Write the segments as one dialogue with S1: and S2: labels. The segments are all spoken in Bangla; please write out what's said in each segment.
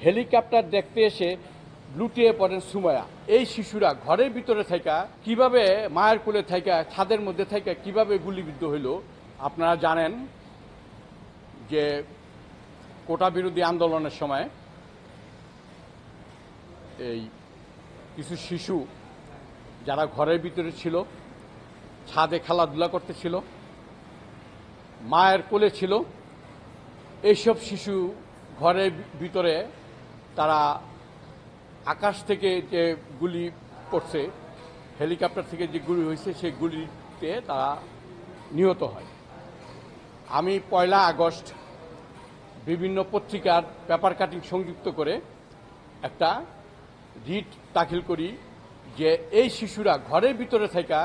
S1: হেলিকপ্টার দেখতে এসে লুটিয়ে পড়েন সুমাইয়া। এই শিশুরা ঘরের ভিতরে থাকা কিভাবে মায়ের কোলে থাকা ছাদের মধ্যে থাকা কিভাবে গুলিবিদ্ধ হইল আপনারা জানেন যে কোটা বিরোধী আন্দোলনের সময় এই কিছু শিশু যারা ঘরের ভিতরে ছিল, ছাদে খেলাধুলা করতেছিল, মায়ের কোলে ছিল, এইসব শিশু ঘরের ভিতরে তারা আকাশ থেকে যে গুলি পড়ছে, হেলিকপ্টার থেকে যে গুলি হয়েছে সেই গুলিতে তারা নিহত হয়। আমি 1 আগস্ট বিভিন্ন পত্রিকার পেপার কাটিং সংযুক্ত করে একটা রিট দাখিল করি যে এই শিশুরা ঘরের ভিতরে থাকা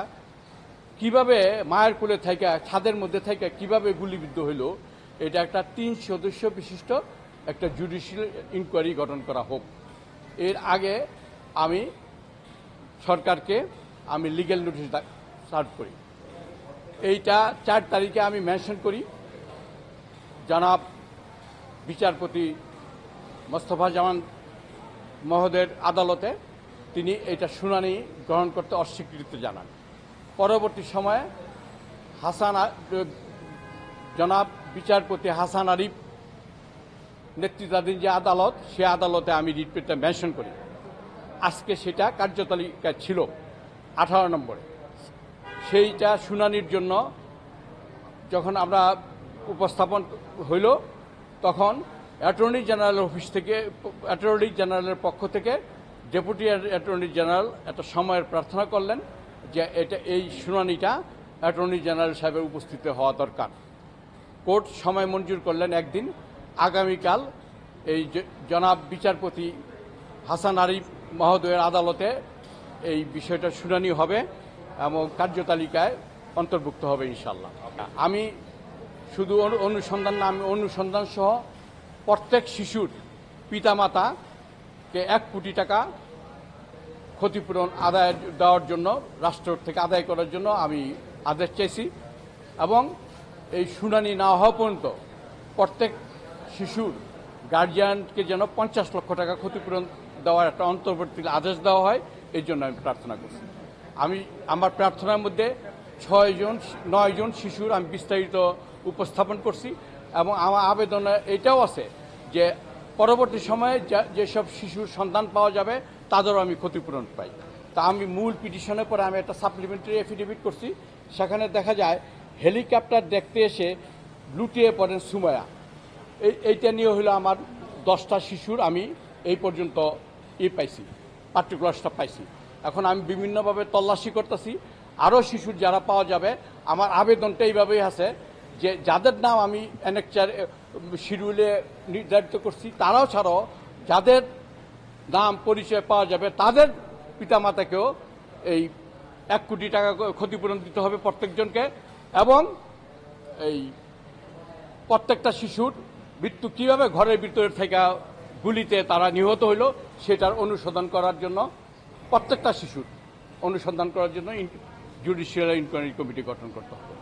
S1: কিভাবে মায়ের কোলে থাকা ছাদের মধ্যে থাকা কিভাবে গুলিবিদ্ধ হইল, এটা একটা 3 সদস্য বিশিষ্ট একটা জুডিশিয়াল ইনকোয়ারি গঠন করা হোক। এর আগে আমি সরকারকে লিগ্যাল নোটিশ সার্ভ করি। এইটা 4 তারিখে আমি মেনশন করি জনাব বিচারপতি মোস্তফা জামান মহোদয়ের আদালতে। তিনি এটা শুনানি গ্রহণ করতে অস্বীকৃতি জানান। পরবর্তী সময়ে জনাব বিচারপতি হাসান আরিফ নেতৃত্বাধীন যে আদালত, সে আদালতে আমি রিটটা মেনশন করি। আজকে সেটা কার্যতালিকায় ছিল 18 নম্বরে। সেইটা শুনানির জন্য যখন আমরা উপস্থাপন হইল, তখন অ্যাটর্নি জেনারেলের অফিস থেকে, অ্যাটর্নি জেনারেলের পক্ষ থেকে ডেপুটি অ্যাটর্নি জেনারেল একটা সময়ের প্রার্থনা করলেন যে এই শুনানিটা অ্যাটর্নি জেনারেল সাহেবের উপস্থিতি হওয়া দরকার। কোর্ট সময় মঞ্জুর করলেন একদিন, আগামীকাল এই জনাব বিচারপতি হাসান আরিফ মহোদয়ের আদালতে এই বিষয়টা শুনানি হবে এবং কার্যতালিকায় অন্তর্ভুক্ত হবে ইনশাল্লাহ। আমি শুধু অনুসন্ধান না, আমি অনুসন্ধান সহ প্রত্যেক শিশুর পিতামাতাকে 1 কোটি টাকা ক্ষতিপূরণ আদায় দেওয়ার জন্য, রাষ্ট্র থেকে আদায় করার জন্য আমি আদেশ চাইছি এবং এই শুনানি না হওয়া পর্যন্ত প্রত্যেক শিশুর গার্জিয়ানকে যেন 50 লক্ষ টাকা ক্ষতিপূরণ দেওয়ার একটা অন্তর্বর্তী আদেশ দেওয়া হয়, এই জন্য আমি প্রার্থনা করছি। আমার প্রার্থনার মধ্যে 9 জন শিশুর আমি বিস্তারিত উপস্থাপন করছি এবং আমার আবেদনে এটাও আছে যে পরবর্তী সময়ে যেসব শিশুর সন্ধান পাওয়া যাবে তাদেরও আমি ক্ষতিপূরণ পাই। তা আমি মূল পিটিশনের পরে আমি একটা সাপ্লিমেন্টারি এফিডেভিট করছি। সেখানে দেখা যায় হেলিকপ্টার দেখতে এসে লুটিয়ে পড়েন সুমাইয়া। এইটা নিয়ে হলো আমার 10টা শিশুর আমি এই পর্যন্ত পাইছি, পার্টিকুলারসটা পাইছি। এখন আমি বিভিন্নভাবে তল্লাশি করতেছি, আরও শিশুর যারা পাওয়া যাবে। আমার আবেদনটা এইভাবেই আছে যে যাদের নাম আমি অ্যানেকচার শিডিউলে নির্ধারিত করছি, তারাও ছাড়াও যাদের নাম পরিচয় পাওয়া যাবে তাদের পিতামাতাকেও এই 1 কোটি টাকা ক্ষতিপূরণ দিতে হবে প্রত্যেকজনকে, এবং এই প্রত্যেকটা শিশুর মৃত্যু কীভাবে ঘরের ভিতরে থেকে গুলিতে তারা নিহত হইল সেটার অনুসন্ধান করার জন্য, প্রত্যেকটা শিশুর অনুসন্ধান করার জন্য জুডিশিয়াল ইনকোয়ারি কমিটি গঠন করতে হবে।